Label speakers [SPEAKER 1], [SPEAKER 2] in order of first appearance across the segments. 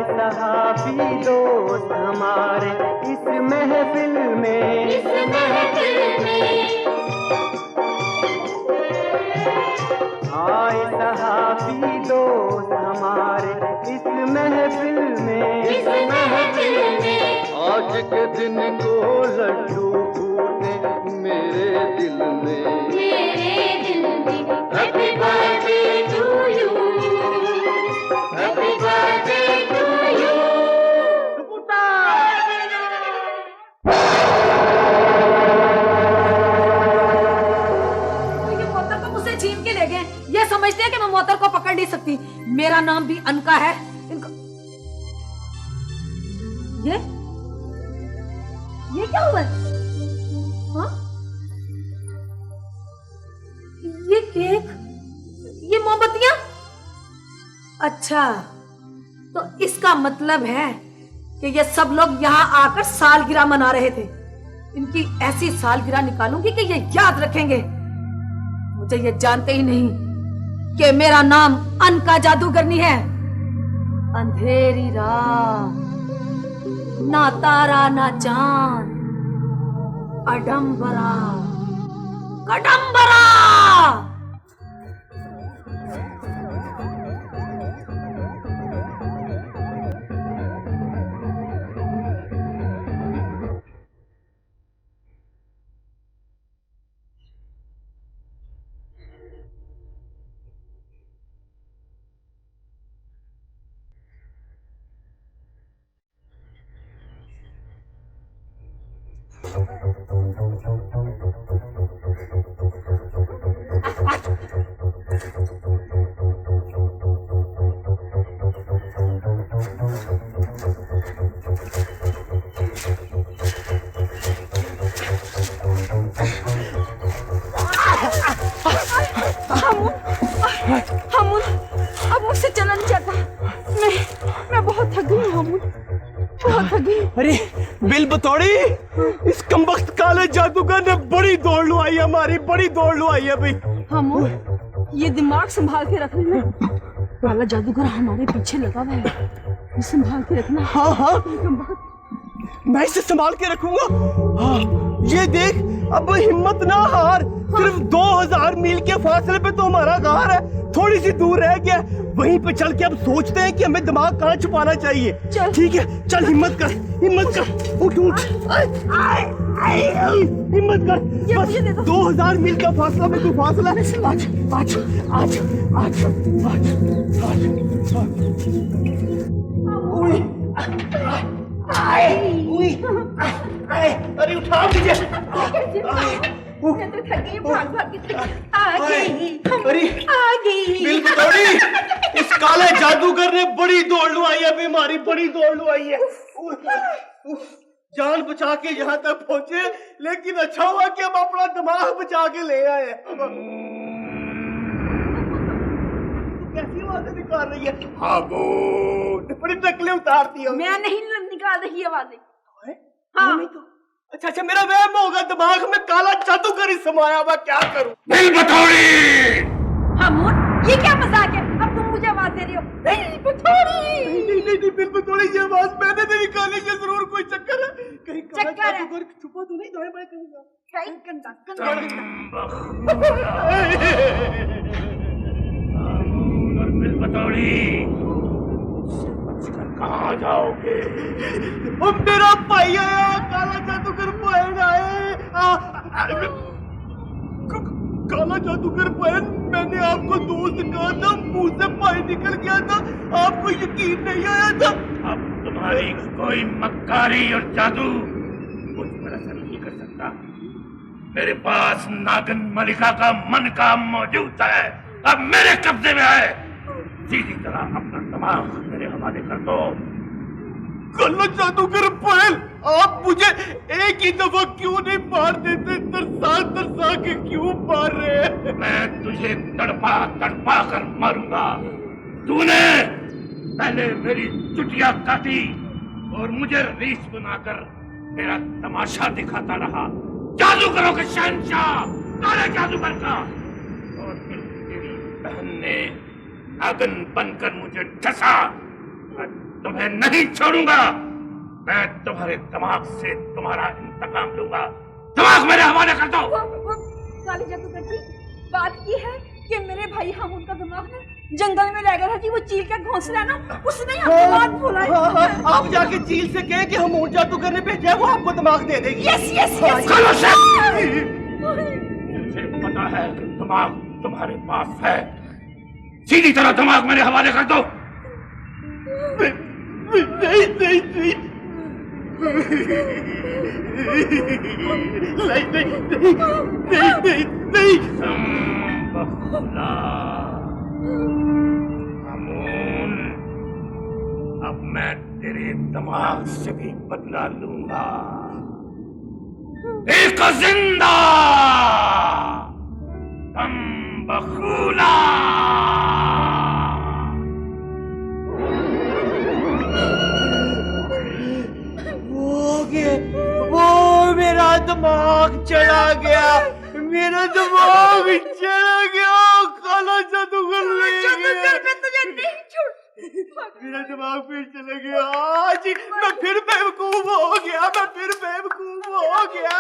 [SPEAKER 1] सहाबी दोस्त हमारे इस महफिल में,
[SPEAKER 2] इस महफिल में।
[SPEAKER 1] आए सहाबी दोस्त हमारे इस महफिल में,
[SPEAKER 2] इस महफिल में।
[SPEAKER 1] आज के दिन को लड्डू फूटे मेरे दिल में,
[SPEAKER 2] मेरे दिल में। Happy birthday to you, happy birthday to you.
[SPEAKER 3] ये मोहतर को मुझसे छीन के ले गए। ये समझते हैं कि मैं मोहतर को पकड़ नहीं सकती। मेरा नाम भी अनका है। इनको ये क्या हुआ? हाँ? ये केक, ये मोमबत्तियां। अच्छा, तो इसका मतलब है कि ये सब लोग यहाँ आकर सालगिरह मना रहे थे। इनकी ऐसी सालगिरह निकालूंगी कि ये याद रखेंगे। मुझे ये जानते ही नहीं कि मेरा नाम अनका जादूगरनी है। अंधेरी रात, ना तारा ना चांद, अडंबरा कडंबरा।
[SPEAKER 4] हामुन, अब मुझसे चला नहीं जाता। मैं बहुत थक गई हूँ हामुन, बहुत थक गई।
[SPEAKER 5] अरे बिल बतौड़ी, इस कमबख्त काले जादूगर ने बड़ी दौड़ लुआई, हमारी बड़ी दौड़ लुआई है भाई।
[SPEAKER 4] हामुन, ये दिमाग संभाल के रख लेना। काला जादूगर हमारे पीछे लगा हुआ है, ये संभाल के रखना।
[SPEAKER 5] हाँ हाँ, मैं इसे संभाल के रखूंगा। हाँ, ये देख, अब हिम्मत ना हार। सिर्फ 2000 मील के फासले पे तो हमारा घर है, थोड़ी सी दूर रह गया। वहीं पे चल के अब सोचते हैं कि हमें दिमाग कहाँ छुपाना चाहिए। ठीक है, चल हिम्मत कर, हिम्मत कर, उठ उठ, हिम्मत कर। बस 2000 मील का फासला में तू फासला। आज आज आज आज आज अरे उठा मुझे।
[SPEAKER 4] मैं तो थकी, भाग भाग के थकी। आ गई।
[SPEAKER 5] बिल बतौड़ी, इस काले जादूगर ने बड़ी दौड़ लुआई है, बीमारी बड़ी दौड़ लुआई है। जान बचा के यहाँ तक पहुँचे, लेकिन अच्छा हुआ कि हम अपना दिमाग बचा के ले आए। कैसी आवाजें निकाल रही है? हाँ वो बड़ी नकलें उतारती है।
[SPEAKER 4] मैं नहीं निकाल रही आवाजें।
[SPEAKER 5] हाँ नहीं तो अच्छा अच्छा, मेरा वहम होगा, दिमाग में काला जादूगर ही समाया हुआ, क्या करूं?
[SPEAKER 2] बिल बतौड़ी।
[SPEAKER 4] हामुन, ये क्या मजाक है? अब तुम मुझे आवाज दे रही हो। बिल बतौड़ी।
[SPEAKER 5] नहीं, बिल बतौड़ी, ये आवाज मैंने नहीं निकाली। ये जरूर कोई चक्कर है। कहीं काला जादूगर छुपा तो नहीं दाएं बाएं करूंगा।
[SPEAKER 4] कहीं गंदा
[SPEAKER 2] बिल बतौड़ी, कहाँ जाओगे?
[SPEAKER 5] अब मेरा भाई आया, काला जादूगर बहन आए। काला जादूगर बहन, मैंने आपको दोस्त कहा था, मुंह से भाई निकल गया था, आपको यकीन नहीं आया था।
[SPEAKER 2] अब तुम्हारी कोई मक्कारी और जादू मुझ पर असर नहीं कर सकता। मेरे पास नागन मलिका का मन का मौजूद है, अब मेरे कब्जे में है। सीधी तरह अपना दिमाग मेरे हवाले कर दो।
[SPEAKER 5] काला जादूगर बहन, आप मुझे एक ही दफा क्यों नहीं मार देते? तरसा के क्यों मार रहे हैं?
[SPEAKER 2] मैं तुझे तड़पा तड़पा कर मारूंगा। तूने पहले मेरी चुटिया काटी और मुझे रीछ बनाकर मेरा तमाशा दिखाता रहा, जादूगरों के शहंशाह, काले जादूगर का। और फिर तेरी बहन ने नागन बनकर मुझे डसा, तुम्हें नहीं छोड़ूंगा। मैं तुम्हारे दिमाग से तुम्हारा इंतकाम लूंगा। दिमाग मेरे हवाले कर दो।
[SPEAKER 4] काली जादूगर जी, बात ये है कि मेरे भाई हम उनका दिमाग ना जंगल में रह गया था जी, वो चील का घोंसला है ना, उसने हमको बात बोला है।
[SPEAKER 5] आप जाके चील से कहें कि हम जादूगर ने भेजा है, वो आपको दिमाग दे देगी।
[SPEAKER 4] Yes yes yes.
[SPEAKER 2] मुझे पता है कि दिमाग तुम्हारे पास है। सीधी तरह दिमाग मेरे हवाले कर दो।
[SPEAKER 5] नहीं नहीं नहीं नहीं नहीं
[SPEAKER 2] अमून, अब मैं तेरे दिमाग से भी बदला लूंगा। एक जिंदा तुम बखूला।
[SPEAKER 5] वो मेरा दिमाग चला गया, मेरा दिमाग चला गया। काला जादूगर ले गया। मेरा दिमाग फिर चला गया। आज मैं फिर बेवकूफ हो गया, मैं फिर बेवकूफ हो गया।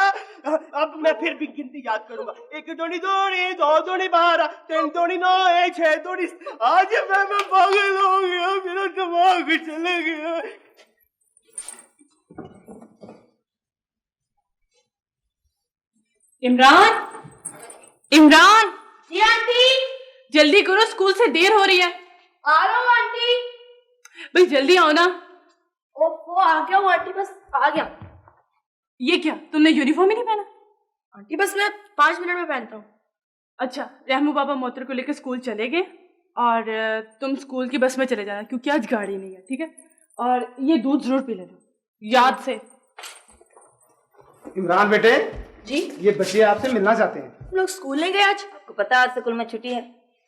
[SPEAKER 5] अब मैं फिर भी गिनती याद करूंगा। 1 दूनी 2 2 दूनी 12 3 दूनी 9 6 दूनी। आज मैं पागल हो गया, मेरा दिमाग चला गया।
[SPEAKER 4] इमरान, इमरान,
[SPEAKER 3] जी आंटी।
[SPEAKER 4] जल्दी करो, स्कूल से देर हो रही है।
[SPEAKER 3] आ रहा हूँ आंटी।
[SPEAKER 4] भाई जल्दी आओ ना।
[SPEAKER 3] ओफो, आ गया हूँ आंटी, बस आ गया।
[SPEAKER 4] ये क्या, तुमने यूनिफॉर्म ही नहीं पहना?
[SPEAKER 3] आंटी बस मैं 5 मिनट में पहनता हूँ।
[SPEAKER 4] अच्छा, रहमू बाबा मोटर को लेकर स्कूल चले गए और तुम स्कूल की बस में चले जाना क्योंकि आज गाड़ी नहीं है, ठीक है? और ये दूध जरूर पी लेना, याद से।
[SPEAKER 6] इमरान बेटे
[SPEAKER 3] जी,
[SPEAKER 6] ये बच्चे आपसे मिलना चाहते हैं।
[SPEAKER 3] तुम लोग स्कूल नहीं गए आज?
[SPEAKER 7] आपको पता है आज स्कूल में छुट्टी है।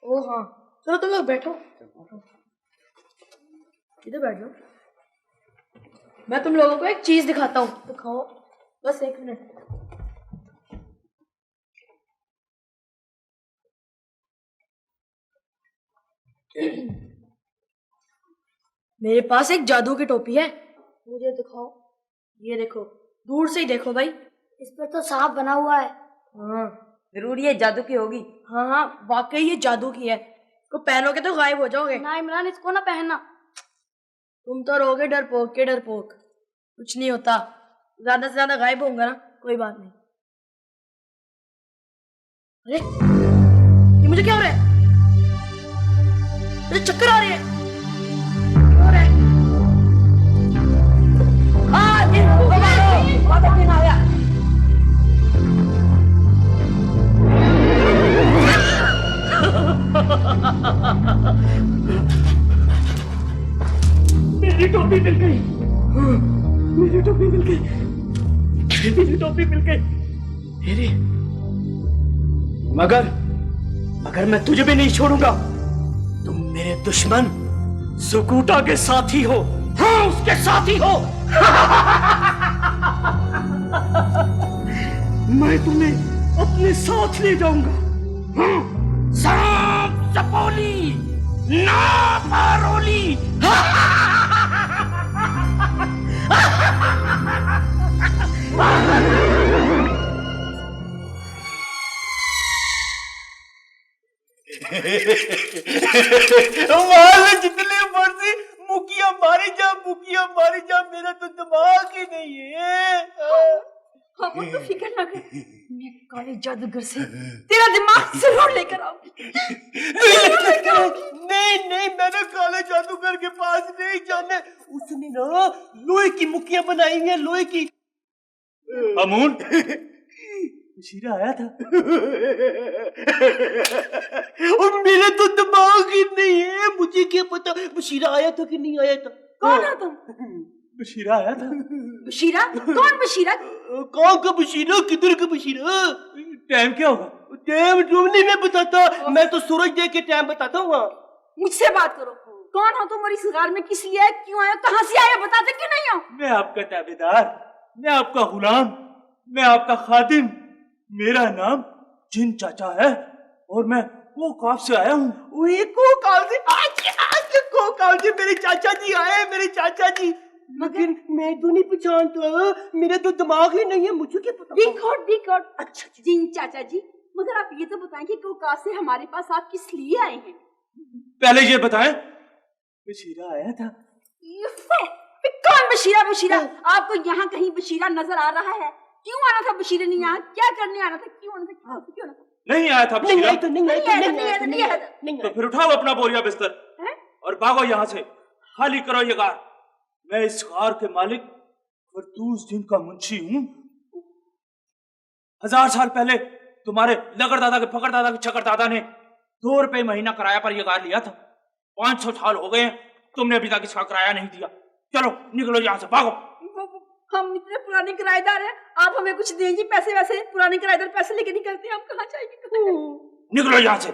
[SPEAKER 3] ओ हाँ, चलो तुम लोग बैठो, इधर बैठ जाओ। मैं तुम लोगों को एक चीज दिखाता हूँ, दिखाओ बस 1 मिनट। मेरे पास एक जादू की टोपी है, मुझे दिखाओ। ये देखो, दूर से ही देखो भाई, इस पर तो सांप बना हुआ है। हाँ
[SPEAKER 7] जरूर ये जादू की होगी।
[SPEAKER 3] हाँ हाँ, वाकई ये जादू की है। को पहनोगे तो गायब हो जाओगे। ना इमरान, इसको ना पहनना। तुम तो रहोगे डरपोक के डरपोक, कुछ नहीं होता। ज्यादा से ज्यादा गायब होऊंगा ना, कोई बात नहीं। अरे ये मुझे क्या हो रहा है? मुझे चक्कर आ रही है। क्या हो रहा है? आ गया।
[SPEAKER 5] मेरी टोपी मिल गई, मेरी टोपी मिल गई, मेरी टोपी मिल गई। मेरी मगर मैं तुझे भी नहीं छोड़ूंगा। तुम मेरे दुश्मन सुकूटा के साथी हो। हाँ, उसके साथी हो। मैं तुम्हें अपने साथ ले जाऊंगा। हाँ,
[SPEAKER 2] सांप सपोली ना पारोली।
[SPEAKER 5] जितने मर्जी मुकिया मारी जा, मेरा तो दिमाग ही नहीं है।
[SPEAKER 3] हाँ, वो तो फिक्र ना कर, मैं काले जादूगर से तेरा दिमाग जरूर लेकर आऊंगी।
[SPEAKER 5] नहीं, मैंने काले जादूगर के पास नहीं जाना। उसने ना लोहे की मुक्कियां बनाई हैं, लोहे की।
[SPEAKER 6] अमून
[SPEAKER 5] बशीरा आया था और मेरा तो दिमाग ही नहीं है। मुझे क्या पता बशीरा आया था कि नहीं आया था।
[SPEAKER 3] कौन है तुम?
[SPEAKER 5] बशीरा आया था।
[SPEAKER 3] बशीरा? कौन बशीरा?
[SPEAKER 5] कौन का बशीरा, किधर का बशीरा? टाइम क्या होगा? टाइम तुम नहीं मैं बताता, मैं तो सूरज देख के टाइम बताता हूँ।
[SPEAKER 3] मुझसे बात करो, कौन हो तुम? हमारी सरकार में किस लिए, क्यों आए, कहाँ से आए, बताते क्यों नहीं हो?
[SPEAKER 5] मैं आपका ताबेदार, मैं आपका गुलाम, मैं आपका खादिम। मेरा नाम जिन चाचा है और मैं कोकाव से आया हूँ। ओए कोकाव से आज कोकाव से मेरे चाचा जी आए, मेरे चाचा जी। मगर मैं तो नहीं पहचानता, मेरा तो दिमाग ही नहीं है, मुझे क्या पता।
[SPEAKER 8] रिकॉर्ड अच्छा जी चाचा जी, मगर आप ये तो बताएं कि कोकाव से हमारे पास आप किस लिए आए हैं?
[SPEAKER 5] पहले ये बताएं, बशीरा आया था।
[SPEAKER 8] कौन बशीरा? बशीरा आपको यहाँ कहीं बशीरा नजर आ रहा है? क्यों आना था बशीरे ने यहाँ? क्या करने आना था? क्यों आना था? क्यों आना था?
[SPEAKER 5] नहीं आया था बशीरा।
[SPEAKER 8] नहीं
[SPEAKER 5] तो फिर उठाओ अपना बोरिया बिस्तर और भागो यहाँ से, खाली करो ये कार। मैं इस कार के मालिक फरदूस दिन का मुंशी हूँ। 1000 साल पहले तुम्हारे लगड़ दादा के फकड़ दादा के चक्कर दादा ने 2 रुपए महीना किराया पर यह कार लिया था। 500 साल हो गए हैं, तुमने अभी तक इसका किराया नहीं दिया। चलो निकलो यहाँ से, भागो।
[SPEAKER 8] हम इतने पुराने किराएदार हैं, आप हमें कुछ दीजिए पैसे। वैसे पुराने किराएदार पैसे लेके निकलते हैं, हम कहाँ जाएंगे?
[SPEAKER 5] निकलो यहाँ से,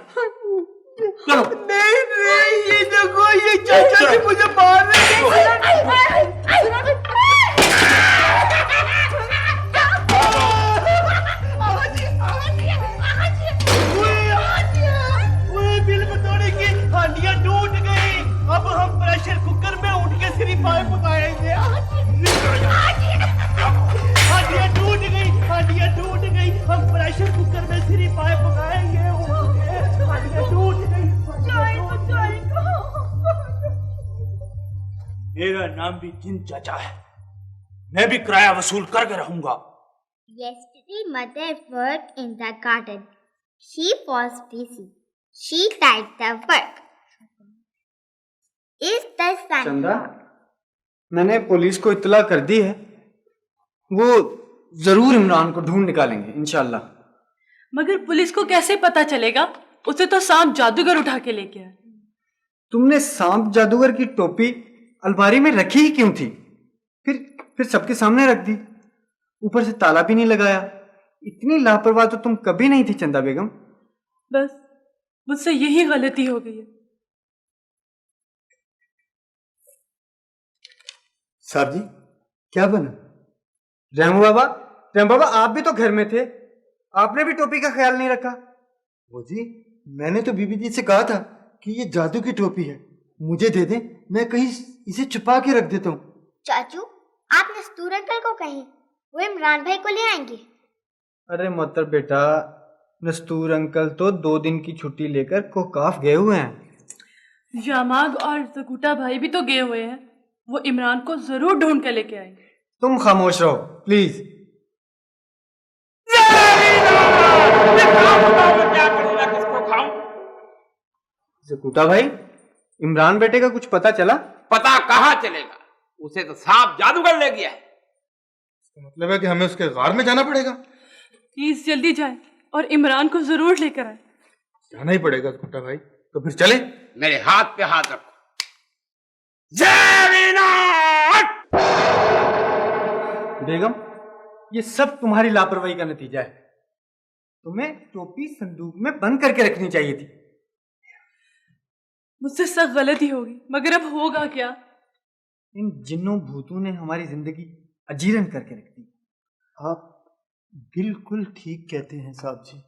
[SPEAKER 5] चलो। नहीं, ये देखो, ये चाचा जी मुझे मार रहे हैं। बिल बतौड़े की हांडियां टूट गई। अब हम प्रेशर कुकर में उठ के सिर्फ पाए पकाएंगे। हांडियां टूट गई, हांडियां टूट गई। हम प्रेशर कुकर में सिर्फ पाए पकाएंगे। हांडियां टूट गई। मेरा नाम भी जिन चाचा है, मैं भी किराया वसूल करके रहूंगा।
[SPEAKER 9] Yesterday, mother worked in the garden. She was busy. She liked the work. Is the sun?
[SPEAKER 6] चंदा, मैंने पुलिस को इत्तला कर दी है, वो जरूर इमरान को ढूंढ निकालेंगे इंशाल्लाह।
[SPEAKER 4] मगर पुलिस को कैसे पता चलेगा? उसे तो सांप जादूगर उठा के लेके आया।
[SPEAKER 6] तुमने सांप जादूगर की टोपी अलमारी में रखी ही क्यों थी? फिर सबके सामने रख दी, ऊपर से ताला भी नहीं लगाया। इतनी लापरवाह तो तुम कभी नहीं थी चंदा बेगम।
[SPEAKER 4] बस मुझसे यही गलती हो गई है।
[SPEAKER 6] साहब जी, क्या बना? रहमू बाबा आप भी तो घर में थे, आपने भी टोपी का ख्याल नहीं रखा। वो जी, मैंने तो बीबी जी से कहा था कि ये जादू की टोपी है, मुझे दे दें, मैं कहीं इसे छुपा के रख देता हूँ।
[SPEAKER 9] चाचू, आप नस्तूर अंकल को कहें, वो इमरान भाई को ले आएंगे।
[SPEAKER 6] अरे मोहतर बेटा, नस्तूर अंकल तो 2 दिन की छुट्टी लेकर कोकाफ गए हुए हैं।
[SPEAKER 4] जामाग और जगूटा भाई भी तो गए हुए हैं, वो इमरान को जरूर ढूंढ के लेके आएंगे।
[SPEAKER 6] तुम खामोश रहो प्लीज।
[SPEAKER 2] क्या करूंगा, किसको खाऊं?
[SPEAKER 6] जगूटा भाई, इमरान बेटे का कुछ पता चला?
[SPEAKER 2] पता कहाँ चलेगा, उसे तो सांप जादूगर ले गया है।
[SPEAKER 10] मतलब है कि हमें उसके गार में जाना पड़ेगा।
[SPEAKER 4] प्लीज जल्दी जाए और इमरान को जरूर लेकर आए।
[SPEAKER 10] जाना ही पड़ेगा छोटा भाई, तो फिर चले।
[SPEAKER 2] मेरे हाथ पे हाथ रखो। जय विनायक!
[SPEAKER 6] बेगम, ये सब तुम्हारी लापरवाही का नतीजा है। तुम्हें टोपी संदूक में बंद करके रखनी चाहिए थी।
[SPEAKER 4] मुझसे सख्त गलती होगी, मगर अब होगा क्या?
[SPEAKER 6] इन जिन्नों भूतों ने हमारी जिंदगी अजीरन करके रख दी।
[SPEAKER 10] आप बिल्कुल ठीक कहते हैं साहब जी।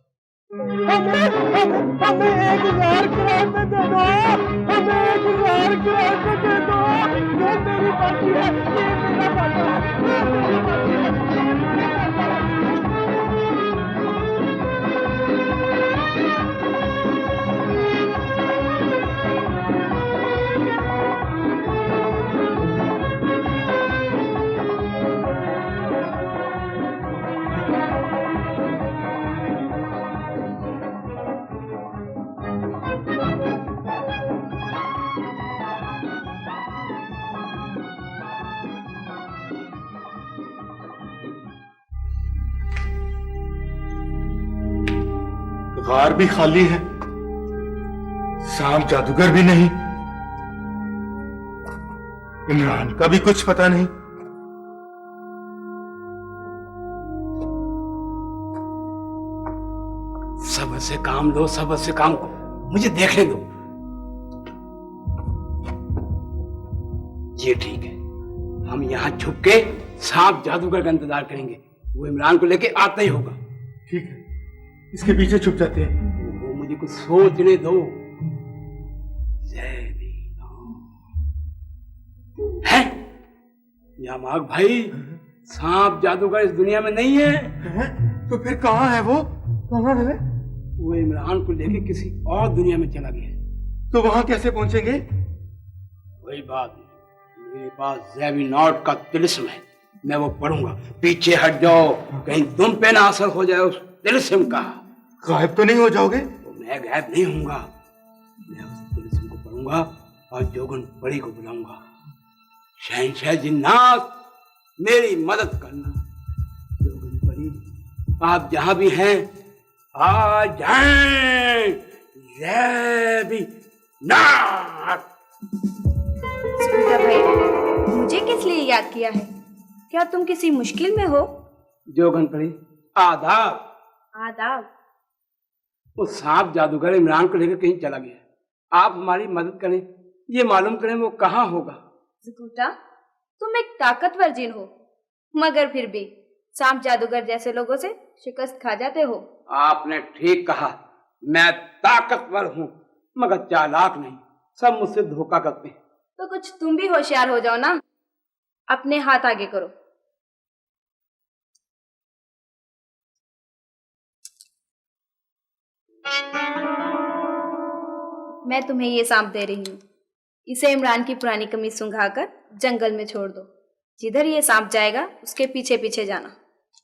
[SPEAKER 10] गार भी खाली है, सांप जादूगर भी नहीं, इमरान का भी कुछ पता नहीं।
[SPEAKER 2] सब्र से काम लो, सब्र से काम लो, मुझे देखने दो। ये ठीक है, हम यहाँ छुप के सांप जादूगर का इंतजार करेंगे, वो इमरान को लेके आता ही होगा।
[SPEAKER 10] ठीक है, इसके पीछे छुप जाते हैं।
[SPEAKER 2] वो मुझे
[SPEAKER 11] कुछ सोचने दो। है यामाक भाई, सांप जादूगर इस दुनिया में नहीं है।
[SPEAKER 5] तो फिर कहाँ है वो? कहाँ है?
[SPEAKER 11] वो इमरान को लेके किसी और दुनिया में चला गया।
[SPEAKER 5] तो वहां कैसे पहुंचेंगे?
[SPEAKER 11] वही बात, मेरे पास ज़ैबी नॉट का तिलिस्म है, मैं वो पढ़ूंगा। पीछे हट जाओ, कहीं तुम पे ना असर हो जाए उस तिलिस्म का।
[SPEAKER 5] गायब तो नहीं हो जाओगे?
[SPEAKER 11] तो मैं गायब नहीं होऊंगा, मैं उस तिलिस्म को पढ़ूंगा और जोगन परी को बुलाऊंगा। शहंशाह जिन्नात, मेरी मदद करना। जोगन परी, आप जहां भी हैं आ जाएं। ज़ैबी नॉट।
[SPEAKER 12] स्कूटर भाई, मुझे किस लिए याद किया है? क्या तुम किसी मुश्किल में हो?
[SPEAKER 11] जोगन परी, आदाब।
[SPEAKER 12] आदाब।
[SPEAKER 11] वो सांप जादूगर इमरान को लेकर कहीं चला गया। आप हमारी मदद करें, ये मालूम करें वो कहाँ होगा।
[SPEAKER 12] स्कूटा, तुम एक ताकतवर जिन हो, मगर फिर भी सांप जादूगर जैसे लोगों से शिकस्त खा जाते हो।
[SPEAKER 11] आपने ठीक कहा, मैं ताकतवर हूँ मगर चालाक नहीं। सब मुझसे धोखा करते हैं।
[SPEAKER 12] तो कुछ तुम भी होशियार हो जाओ ना। अपने हाथ आगे करो। मैं तुम्हें ये सांप दे रही हूँ। इसे इमरान की पुरानी कमीज सुंघाकर जंगल में छोड़ दो। जिधर ये सांप जाएगा उसके पीछे पीछे जाना।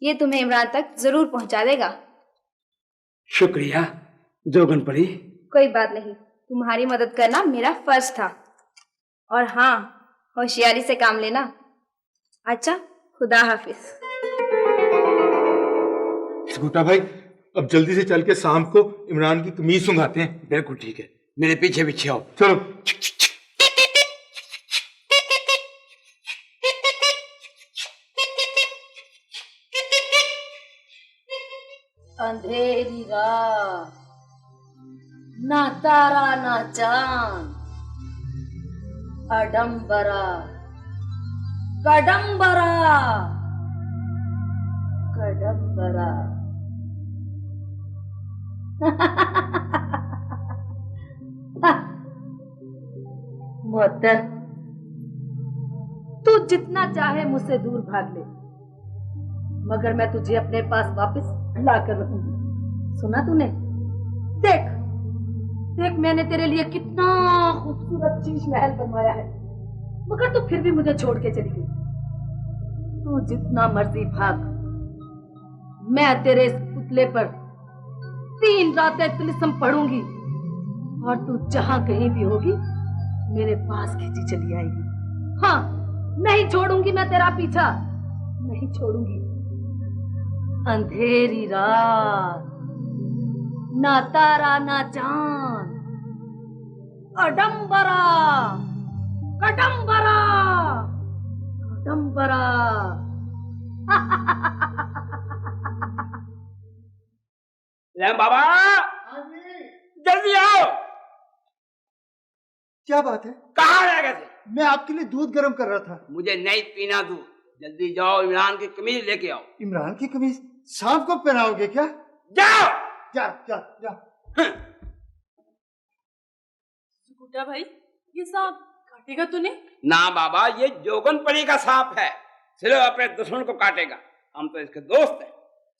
[SPEAKER 12] ये तुम्हें इमरान तक जरूर पहुंचा देगा।
[SPEAKER 11] शुक्रिया जोगन परी।
[SPEAKER 12] कोई बात नहीं, तुम्हारी मदद करना मेरा फर्ज था। और हाँ, होशियारी से काम लेना। अच्छा, खुदा हाफिज।
[SPEAKER 5] स्कूटा भाई, अब जल्दी से चल के सांप को इमरान की कमीज सुंघाते हैं।
[SPEAKER 11] बिल्कुल ठीक है, मेरे पीछे पीछे आओ।
[SPEAKER 5] चलो।
[SPEAKER 3] अंधेरी रात, ना तारा ना चांद, अडंबरा कडंबरा कडंबरा। मोहतर, तू जितना चाहे मुझसे दूर भाग ले, मगर मैं तुझे अपने पास वापस लाकर रखूंगी। सुना तूने? देख देख, मैंने तेरे लिए कितना खूबसूरत शीश महल बनवाया है, मगर तू फिर भी मुझे छोड़ के चली गई। तू जितना मर्जी भाग, मैं तेरे इस पुतले पर 3 रातें तिलिस्म पढ़ूंगी और तू जहां कहीं भी होगी मेरे पास खींची चली आएगी। हाँ, नहीं छोड़ूंगी मैं तेरा पीछा, नहीं छोड़ूंगी। अंधेरी रात, ना तारा ना चांद, अडंबरा कडंबरा कडंबरा।
[SPEAKER 11] बाबा, जल्दी आओ।
[SPEAKER 6] क्या बात है?
[SPEAKER 11] कहाँ रह गए थे?
[SPEAKER 6] मैं आपके लिए दूध गर्म कर रहा था।
[SPEAKER 11] मुझे नहीं पीना दूध, जल्दी जाओ इमरान की कमीज लेके आओ।
[SPEAKER 6] इमरान की कमीज सांप को पहनाओगे क्या?
[SPEAKER 11] जाओ।
[SPEAKER 6] जा जा जा।
[SPEAKER 4] गुड्डा भाई, ये सांप काटेगा तूने?
[SPEAKER 11] ना बाबा, ये जोगन परी का सांप है, सिर्फ अपने दुश्मन को काटेगा। हम तो इसके दोस्त हैं।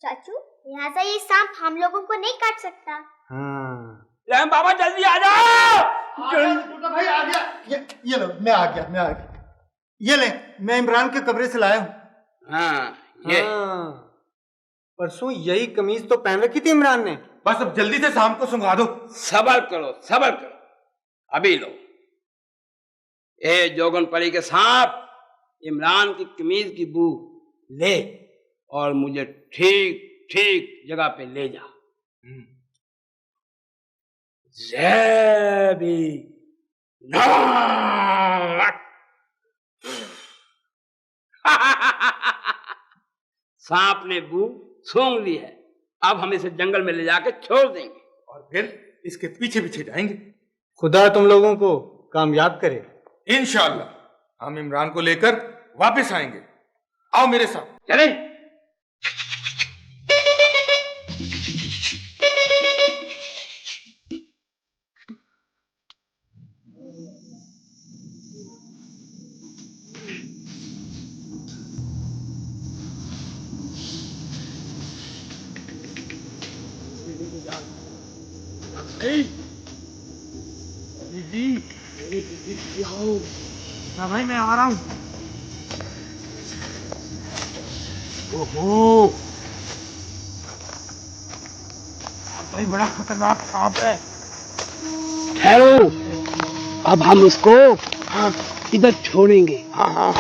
[SPEAKER 9] चाचू, यहाँ से ये सांप हम लोगों को नहीं काट सकता।
[SPEAKER 6] हाँ।
[SPEAKER 11] रहम बाबा, जल्दी आ जाओ।
[SPEAKER 6] भाई आ गया। ये लो, मैं आ गया। ये ले, मैं इमरान के कमरे से लाया हूँ।
[SPEAKER 11] हाँ, ये
[SPEAKER 6] परसों यही कमीज तो पहन रखी थी इमरान ने।
[SPEAKER 5] बस अब जल्दी से सांप को सुंघा दो।
[SPEAKER 11] सबर करो, सबर करो, अभी लो। ए जोगन परी के सांप, इमरान की कमीज की बू ले और मुझे ठीक ठीक जगह पे ले जा। ज़ैबी नॉट। सांप ने बू सूंघ ली है, अब हम इसे जंगल में ले जाके छोड़ देंगे
[SPEAKER 5] और फिर इसके पीछे पीछे जाएंगे।
[SPEAKER 6] खुदा तुम लोगों को कामयाब करे।
[SPEAKER 5] इंशाअल्लाह हम इमरान को लेकर वापस आएंगे। आओ मेरे साथ।
[SPEAKER 11] चले।
[SPEAKER 5] हाँ भाई मैं आ रहा हूँ।
[SPEAKER 11] ओहो,
[SPEAKER 5] भाई बड़ा खतरनाक सांप है।
[SPEAKER 11] ठहरो, अब हम इसको इधर छोड़ेंगे।
[SPEAKER 5] हाँ हाँ